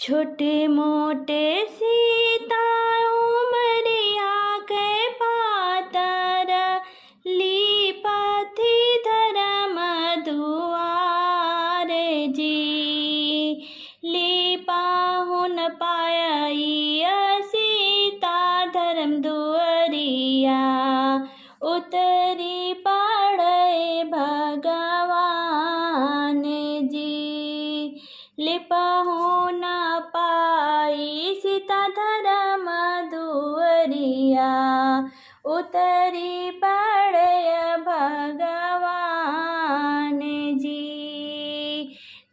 छोटे मोटे सीता उमरिया के पातर, लीपाथी धर्म दुआरे जी। लीपाहुन पाई सीता धर्म दुआरिया, उतरी पड़े भगवान जी। लिपाहुन पाई सीता धर्म दुआरिया, उतरी पड़े भगवान जी।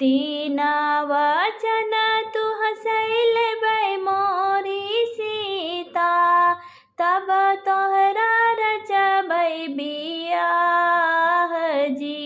तीन वचन तुह सैलबै मोरी सीता, तब तोहरा रचबै बियाह जी।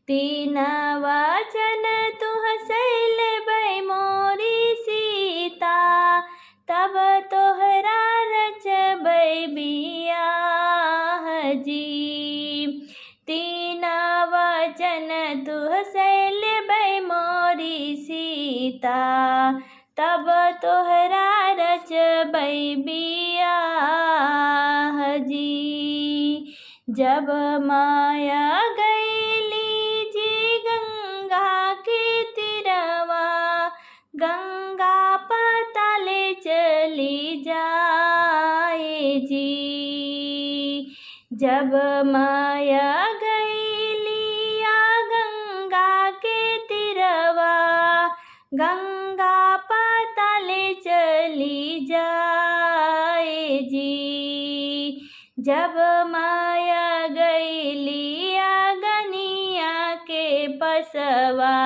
तीन वचन तुह सैलबै मोरी सीता, तब तोहरा रचबै बियाह जी। तीन वचन तुह सैलबै मोरी सीता, तब तोहरा रचबै बियाह जी। जब माया गईली जी गंगा के तीरवा, गंगा पाताले चली जाए जी। जब माया गईली गंगा के तीरवा, गंगा पाताले चली जाए जी। जब माया गईली अगनिया के पसवा,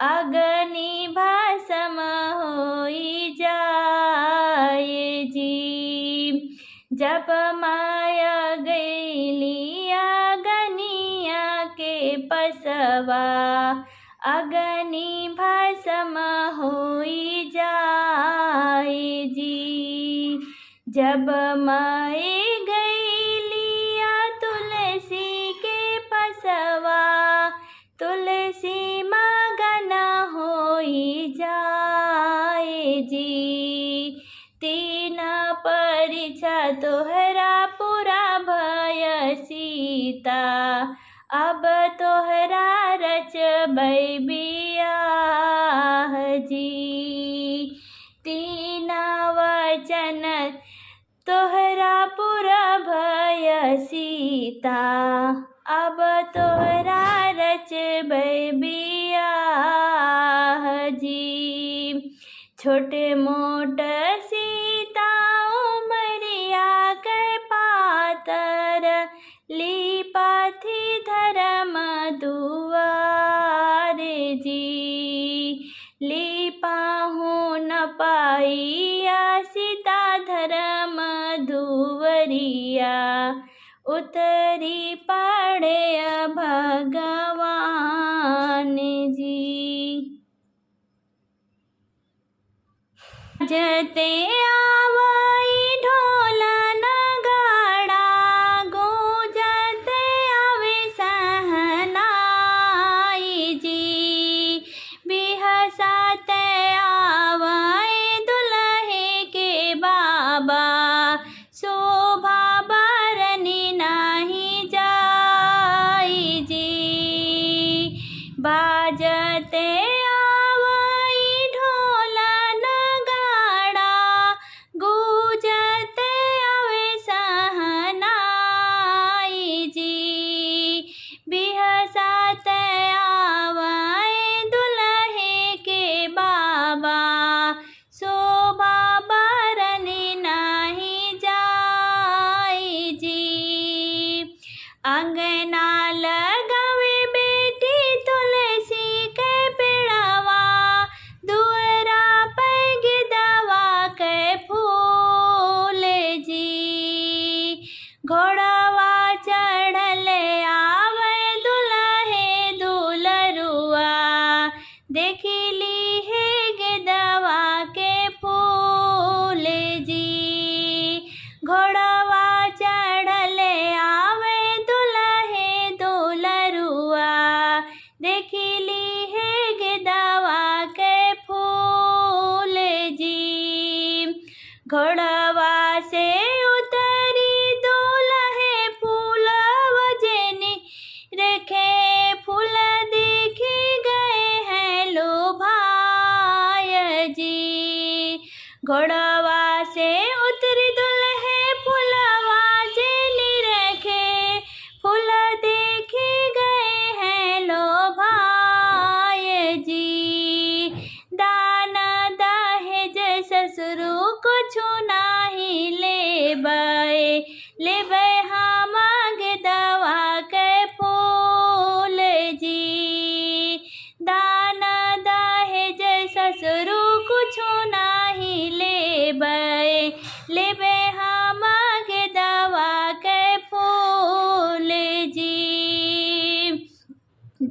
अग्नि भस्म होई जाए जी। जब माया गईली अग्निया के पसवा, अग्नि भस्म होई जाए जी। जब माए गईली तुलसी के पसवा, तुलसी मगन होई जाए जी। तीन परीक्षा तोहरा पूरा भय सीता, अब तोहरा रचबै बियाह जी। तीन वचन तोहरा पूरा भय सीता, अब तोहरा रचबै बियाह जी। छोटे मोट सीता उमरिया के पातर, लीपाथी धर्म दुआरे जी। लीपाहुन पाई सीता धर्म दुआरिया, उतरी पड़े भगवान जी। जते आवई ढोल नगाड़ा, गूंजते आवे सहनाई जी। बिहसाते आवई दुल्हे के बाबा, शोभा बरनी नहीं जाई जी। बाजते आवई ढोल नगाड़ा, गूंजते आवे सहनाई जी। बिहसाते आवई दुल्हे के बाबा, शोभा बरनी नहीं जाई जी। अंगना लगावे बेटी तुलसी के पेड़वा, दुअरा पे गिदवा के फूल जी। घोड़वा चढ़ले आवे दुल्हे दुलरुआ, देखिली है गिदवा के फूल जी। घोड़वा चढ़ले आवे दुल्हे दुलरुआ, देखिली है गिदवा के फूल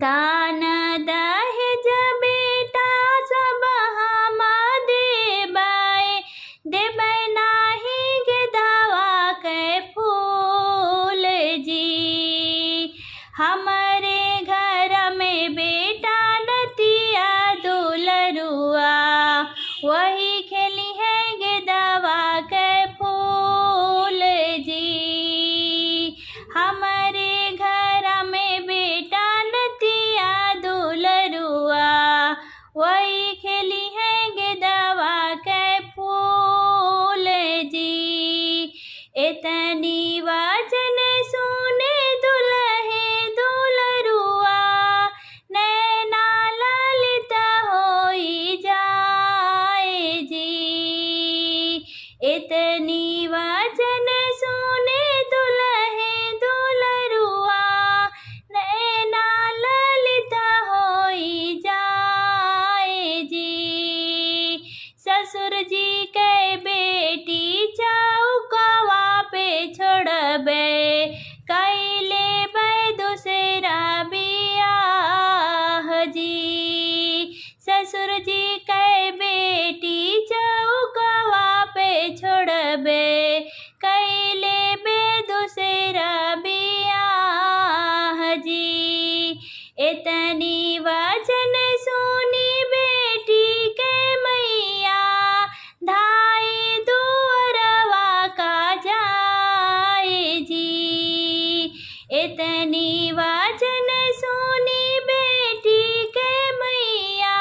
दान दहेज बेटा सब हम देबै नाही गेंदावा के फूल जी। हमारे घर में बेटा नतिया दुलरुआ वही खेली है गेंदावा के फूल जी। हमारे घर में बेटा नतिया दुलरुआ वही खेली है गेंदावा के फूल जी। इतनी वचन सुने दुल्हे दुलरुआ नैना ललित होई जाए जी। इतनी वचन सुने दुल्हे दुलरुआ नैना ललित होई जाए जी। ससुर जी के बेटी चौकवा पे छोड़बे कैले बै दूसरा बियाह जी। ससुर जी के बेटी चौकवा पे छोड़बे कैले बे दूसरा बियाह जी। इतनी वचन सुनी बेटी के मैया धाई दुअरवा का जाए जी। इतनी वचन सुनी बेटी के मैया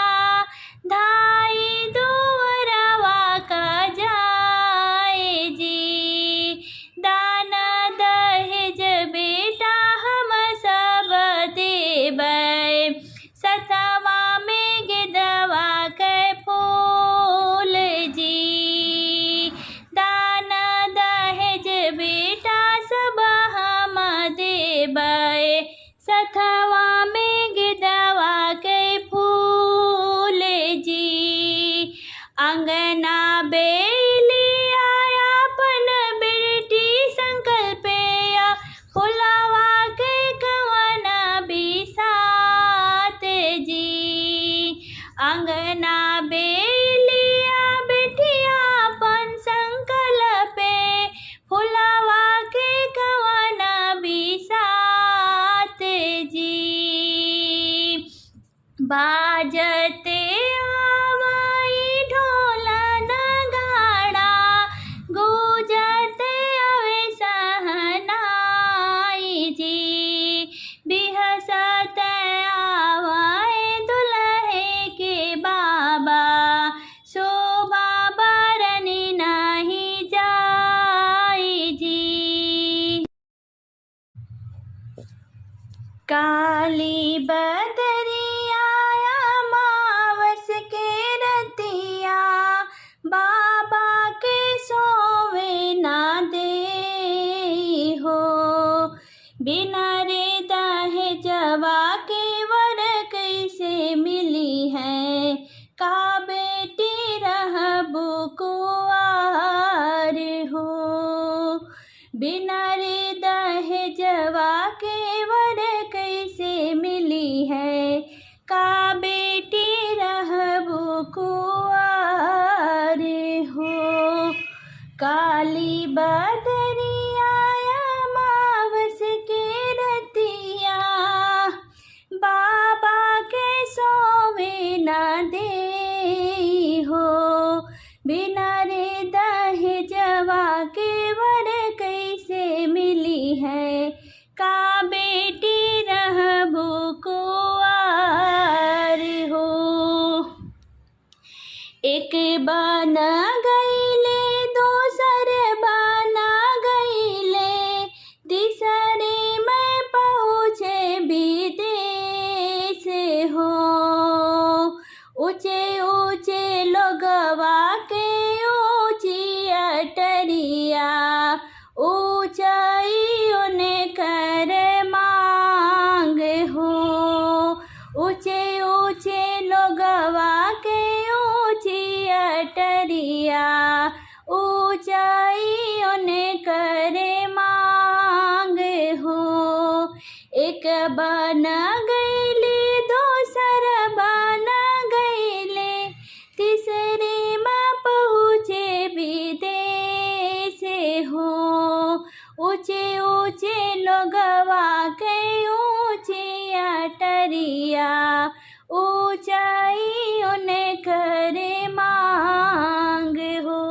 धाई दुअरवा का जाए जी। दान दहेज बेटा हम सब देबै सतवा में गेंदवा के फूल जी। दान दहेज बेटा सब हम देबै सतवा में गेंदवा के फूल जी। अंगना बेली आया अपन बेटी संकल्पया फुलवा के कवन बिसात जी। अंगना बेलिया बेटिया अपन संकल्पे फुलवा के कवन बिसात जी। बाजते आवाई ढोल नगाड़ा गूंजते आवे सहनाई जी। बिहसत आवाए दुल्हे के बाबा शोभा बरनी नहीं जाई जी। काली बदरिया अमावस के रतिया बाबा के सोवे ना दे हो। बिना रे दहेजवा के वर कैसे मिली है का बेटी रहबू कुंवार हो। बिना रे दहेजवा के वर कैसे मिली है का बेटी रहबू कुंवार हो। काली बदरिया अमावस के रतिया बाबा के सोवे ना दे हो। बिना रे दहेजवा के वर कैसे मिली है का बेटी रहबू कुंवार हो। एक बना गईले दोसर बना गईले तीसरे में पहुँचे विदेश हो। ऊंचे ऊंचे लोगवा के ऊंची अटरिया ऊंचाई उन्हें कर मांग हो। ऊंचे ऊंचे लोगवा के ऊंची अटरिया ऊंचाई उन्हें करे मांग हो। एक बन गईली ऊंचाई उन्हें करे मांग हो।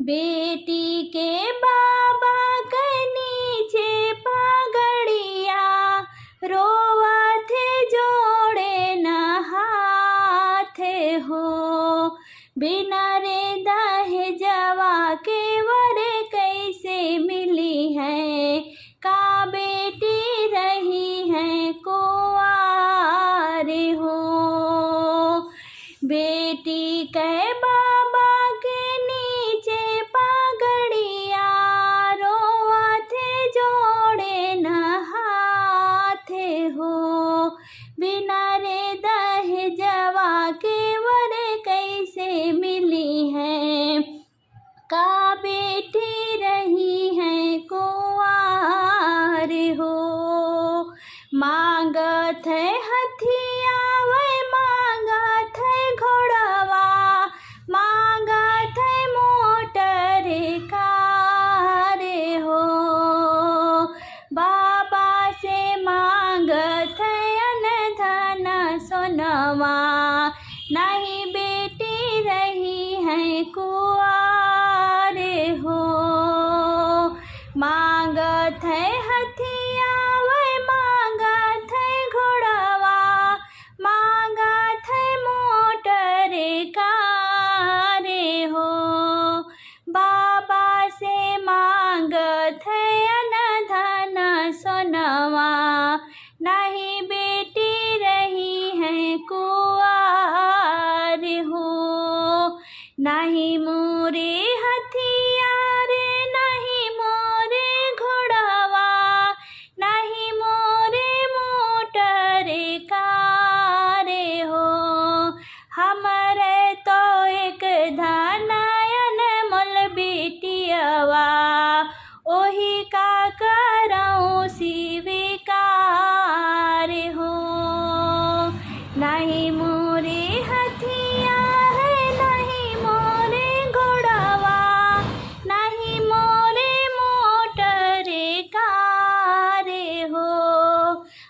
बेटी के बाबा के नीचे पगड़िया, रोवा थे जोड़े न हाथ हो। बिना रे दहेजवा के वर कैसे मिली है, का बेटी रही है कुंवार हो। बेटी के बाबा के नीचे पगड़िया, रोवा थे जोड़े न हाथ हो। बिना रे दहेजवा के वर कैसे मिली है, का बेटी रही है कुंवार हो। मांगत है हथिया वै मांगत है घोड़वा, मांगत है मोटर कार हो। बाबा से मांगत है अन्न धन सोनवा, नहीं बेटी रही है कुंवार हो। मांगत है हथिया वै मांगत है घोड़वा, मांगत है मोटर कार हो। बाबा से मांगत है अन्न धन सोनवा, नहीं बेटी रही है कुंवार हो। नहीं मोरे हथियार नहीं मोरे घोड़वा, नहीं मोरे मोटर कार हो। हमरे तो एक धनायन मोल बेटियवा, ओही का करऊँ स्वीकार हो। नहीं मोरे हथिया है नहीं मोरे घोड़वा, नहीं मोरे मोटर कार हो।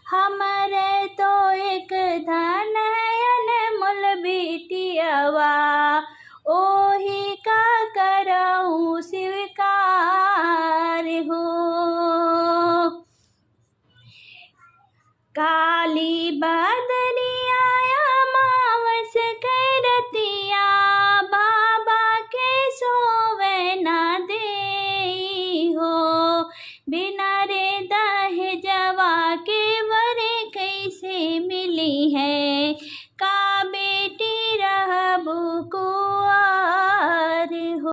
हमरे तो एक धनायन मोल बेटियवा, ओही का करऊँ स्वीकार हो। काली बदरिया अमावस के रतिया, बाबा के सोवे न देई हो। बिना रे दहेजवा